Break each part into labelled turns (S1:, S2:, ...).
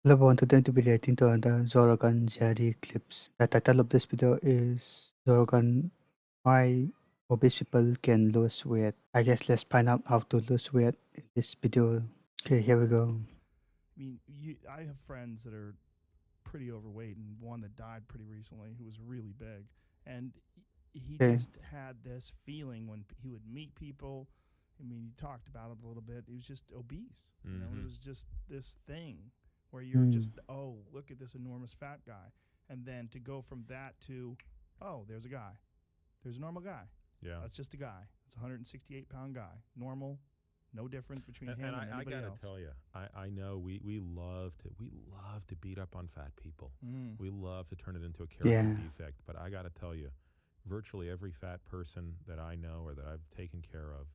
S1: Hello everyone, today I'm to be reacting to the Zorogan Zeri clips. The title of this video is Zorogan Why Obese People Can Lose Weight. I guess let's find out how to lose weight in this video. Okay, here we go.
S2: I mean, I have friends that are pretty overweight, and one that died pretty recently who was really big, and he
S1: Okay.
S2: just had this feeling when he would meet people. I mean, he talked about it a little bit. He was just obese, you know. It was just this thing where you're just, oh, look at this enormous fat guy, and then to go from that to, oh, there's a guy, there's a normal guy.
S3: Yeah.
S2: That's just a guy. It's a 168-pound guy, normal. No difference between him and
S3: I
S2: anybody
S3: gotta
S2: else.
S3: tell you, I know we love to beat up on fat people. We love to turn it into a character defect. But I gotta tell you, virtually every fat person that I know or that I've taken care of,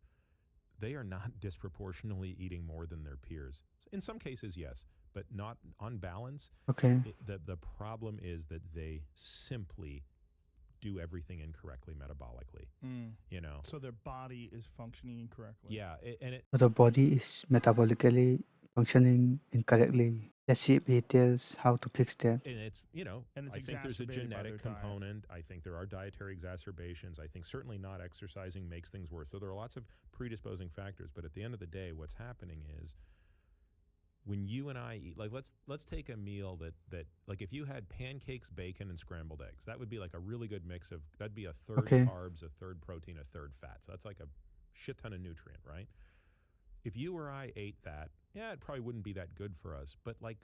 S3: they are not disproportionately eating more than their peers. In some cases, yes, but not on balance.
S1: Okay.
S3: The problem is that they simply do everything incorrectly metabolically. You know,
S2: So their body is functioning incorrectly.
S3: yeah,
S1: So the body is metabolically functioning incorrectly. Let's see if he tells how to fix that.
S3: and it's, you know,
S2: And it's
S3: I think there's a
S2: exacerbated by their
S3: genetic
S2: diet.
S3: component. I think there are dietary exacerbations. I think certainly not exercising makes things worse. So there are lots of predisposing factors. But at the end of the day, what's happening is when you and I eat, like let's take a meal that like if you had pancakes, bacon, and scrambled eggs, that would be like a really good mix of, that'd be a third
S1: Okay.
S3: carbs, a third protein, a third fat. So that's like a shit ton of nutrient, right? If you or I ate that, yeah, it probably wouldn't be that good for us. But like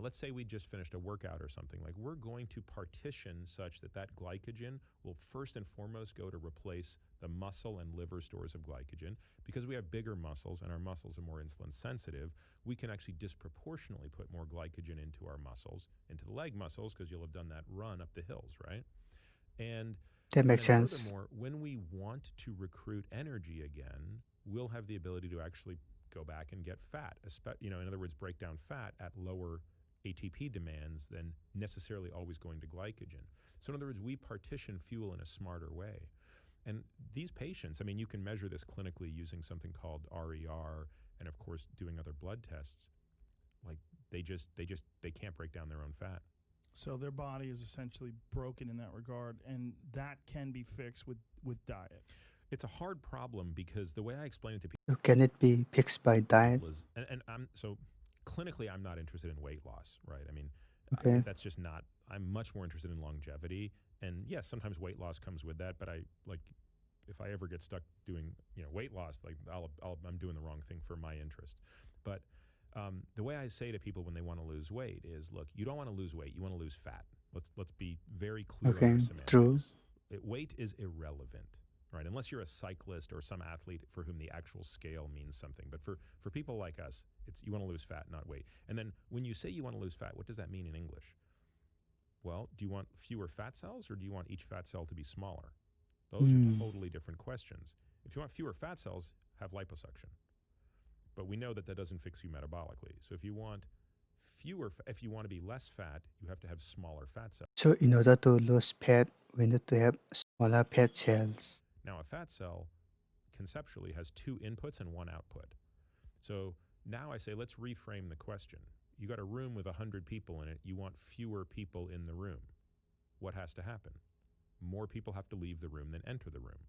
S3: let's say we just finished a workout or something, like we're going to partition such that that glycogen will first and foremost go to replace the muscle and liver stores of glycogen. Because we have bigger muscles and our muscles are more insulin sensitive, we can actually disproportionately put more glycogen into our muscles, into the leg muscles, because you'll have done that run up the hills, right? And
S1: That makes
S3: then
S1: sense.
S3: furthermore, when we want to recruit energy again, we'll have the ability to actually go back and get fat, in other words, break down fat at lower ATP demands than necessarily always going to glycogen. So in other words, we partition fuel in a smarter way. And these patients, I mean, you can measure this clinically using something called RER and of course doing other blood tests. Like they can't break down their own fat.
S2: So their body is essentially broken in that regard, and that can be fixed with diet.
S3: It's a hard problem because the way I explain it to people
S1: So can it be fixed by diet?
S3: is, and I'm so clinically, I'm not interested in weight loss, right? I mean,
S1: Okay.
S3: that's just not. I'm much more interested in longevity, and yes, sometimes weight loss comes with that. But I like, if I ever get stuck doing weight loss, like I'm doing the wrong thing for my interest. But the way I say to people when they want to lose weight is, look, you don't want to lose weight, you want to lose fat. Let's be very clear on
S1: Okay.
S3: our semantics.
S1: True.
S3: Weight is irrelevant. Right, unless you're a cyclist or some athlete for whom the actual scale means something. But for people like us, it's you want to lose fat, not weight. And then when you say you want to lose fat, what does that mean in English? Well, do you want fewer fat cells or do you want each fat cell to be smaller? Those are totally different questions. If you want fewer fat cells, have liposuction. But we know that that doesn't fix you metabolically. So if you want if you want to be less fat, you have to have smaller fat cells.
S1: So in order to lose fat, we need to have smaller fat cells.
S3: Now, a fat cell conceptually has two inputs and one output. So now I say, let's reframe the question. You got a room with 100 people in it. You want fewer people in the room. What has to happen? More people have to leave the room than enter the room.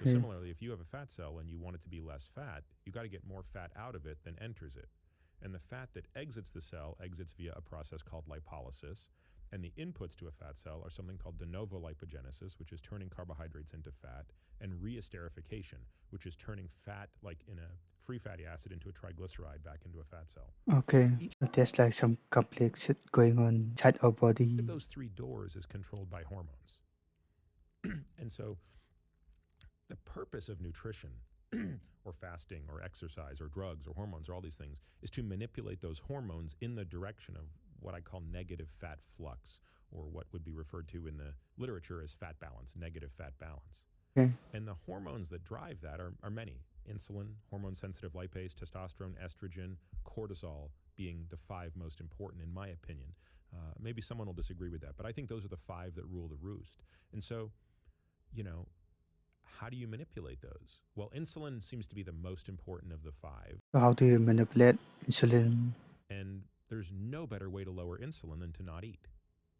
S3: So similarly, if you have a fat cell and you want it to be less fat, you got to get more fat out of it than enters it. And the fat that exits the cell exits via a process called lipolysis. And the inputs to a fat cell are something called de novo lipogenesis, which is turning carbohydrates into fat, and reesterification, which is turning fat, like in a free fatty acid, into a triglyceride back into a fat cell.
S1: Okay. So there's like some complex shit going on inside our body.
S3: Each of those three doors is controlled by hormones. And so the purpose of nutrition or fasting or exercise or drugs or hormones or all these things is to manipulate those hormones in the direction of what I call negative fat flux, or what would be referred to in the literature as fat balance, negative fat balance.
S1: Okay.
S3: And the hormones that drive that are many. Insulin, hormone-sensitive lipase, testosterone, estrogen, cortisol being the five most important, in my opinion. Maybe someone will disagree with that, but I think those are the five that rule the roost. And so, how do you manipulate those? Well, insulin seems to be the most important of the five.
S1: So how do you manipulate insulin?
S3: And there's no better way to lower insulin than to not eat.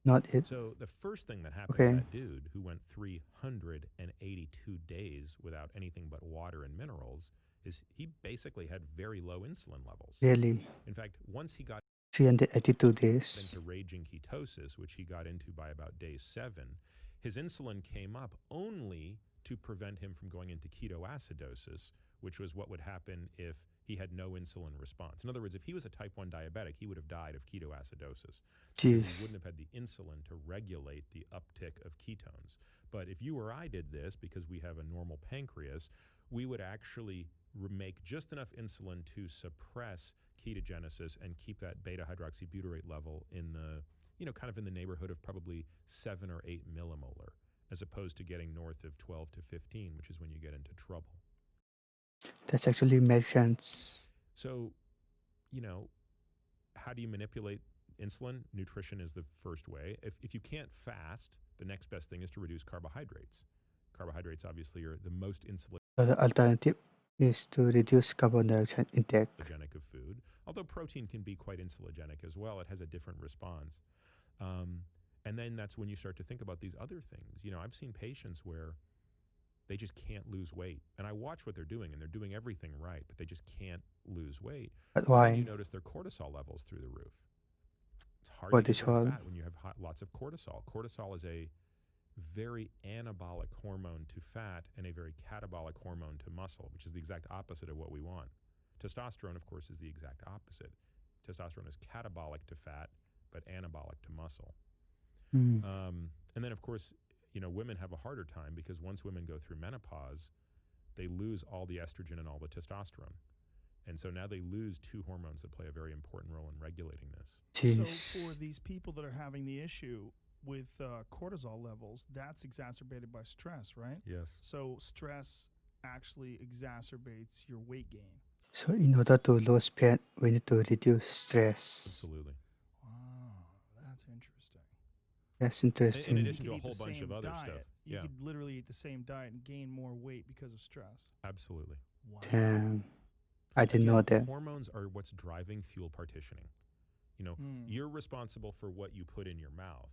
S1: Not it.
S3: So the first thing that happened
S1: Okay.
S3: to that dude who went 382 days without anything but water and minerals is he basically had very low insulin levels.
S1: Really?
S3: In fact, once he got
S1: 382 days.
S3: into raging ketosis, which he got into by about day 7, his insulin came up only to prevent him from going into ketoacidosis, which was what would happen if he had no insulin response. In other words, if he was a type 1 diabetic, he would have died of ketoacidosis because he
S1: Jeez.
S3: wouldn't have had the insulin to regulate the uptick of ketones. But if you or I did this, because we have a normal pancreas, we would actually make just enough insulin to suppress ketogenesis and keep that beta hydroxybutyrate level in the, kind of in the neighborhood of probably 7 or 8 millimolar, as opposed to getting north of 12 to 15, which is when you get into trouble.
S1: That actually makes sense.
S3: So, how do you manipulate insulin? Nutrition is the first way. If you can't fast, the next best thing is to reduce carbohydrates. Carbohydrates obviously are the most
S1: So the alternative is to reduce carbon dioxide intake.
S3: insulinogenic of food, although protein can be quite insulinogenic as well. It has a different response. And then that's when you start to think about these other things. I've seen patients where they just can't lose weight. And I watch what they're doing, and they're doing everything right, but they just can't lose weight.
S1: But
S3: Then you
S1: why?
S3: notice their cortisol levels through the roof. It's hard to get rid of
S1: Cortisol.
S3: fat when you have lots of cortisol. Cortisol is a very anabolic hormone to fat and a very catabolic hormone to muscle, which is the exact opposite of what we want. Testosterone, of course, is the exact opposite. Testosterone is catabolic to fat, but anabolic to muscle.
S1: Mm.
S3: And then, of course, women have a harder time because once women go through menopause, they lose all the estrogen and all the testosterone. And so now they lose 2 hormones that play a very important role in regulating this.
S2: So
S1: Jeez.
S2: for these people that are having the issue with cortisol levels, that's exacerbated by stress, right?
S3: Yes.
S2: So stress actually exacerbates your weight gain.
S1: So in order to lose fat, we need to reduce stress.
S3: Absolutely.
S2: Wow, that's interesting.
S1: That's
S3: In
S1: interesting.
S3: addition
S2: You
S3: to a
S2: could eat
S3: whole
S2: the
S3: bunch of
S2: same
S3: other
S2: diet.
S3: stuff.
S2: You
S3: Yeah,
S2: could literally eat the same diet and gain more weight because of stress.
S3: absolutely.
S2: Wow.
S1: Damn. I didn't know
S3: Again,
S1: that.
S3: hormones are what's driving fuel partitioning.
S2: Hmm.
S3: You're responsible for what you put in your mouth,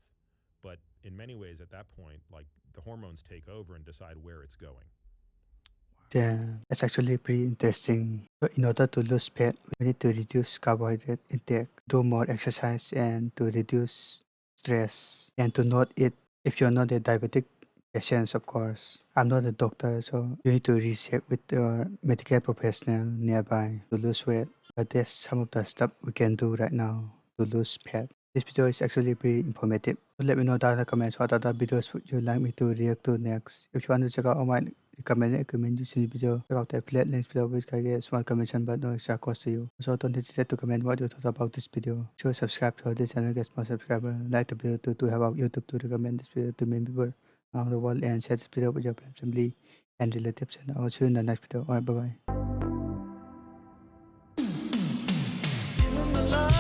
S3: but in many ways at that point, like the hormones take over and decide where it's going.
S1: Damn. That's actually pretty interesting. So in order to lose fat, we need to reduce carbohydrate intake, do more exercise, and to reduce stress, and to not eat if you're not a diabetic patient, of course. I'm not a doctor, so you need to recheck with your medical professional nearby to lose weight. But that's some of the stuff we can do right now to lose fat. This video is actually pretty informative. So let me know down in the comments what other videos would you like me to react to next. If you want to check out all my recommended equipment using the video, check out the affiliate links below, which can get a small commission but no extra cost to you. Also, don't hesitate to comment what you thought about this video. So subscribe to this channel, get more subscriber, like the video to help out YouTube to recommend this video to many people around the world, and share this video with your friends, family, and relatives. And I will see you in the next video. Alright, bye bye.
S4: Feeling the love.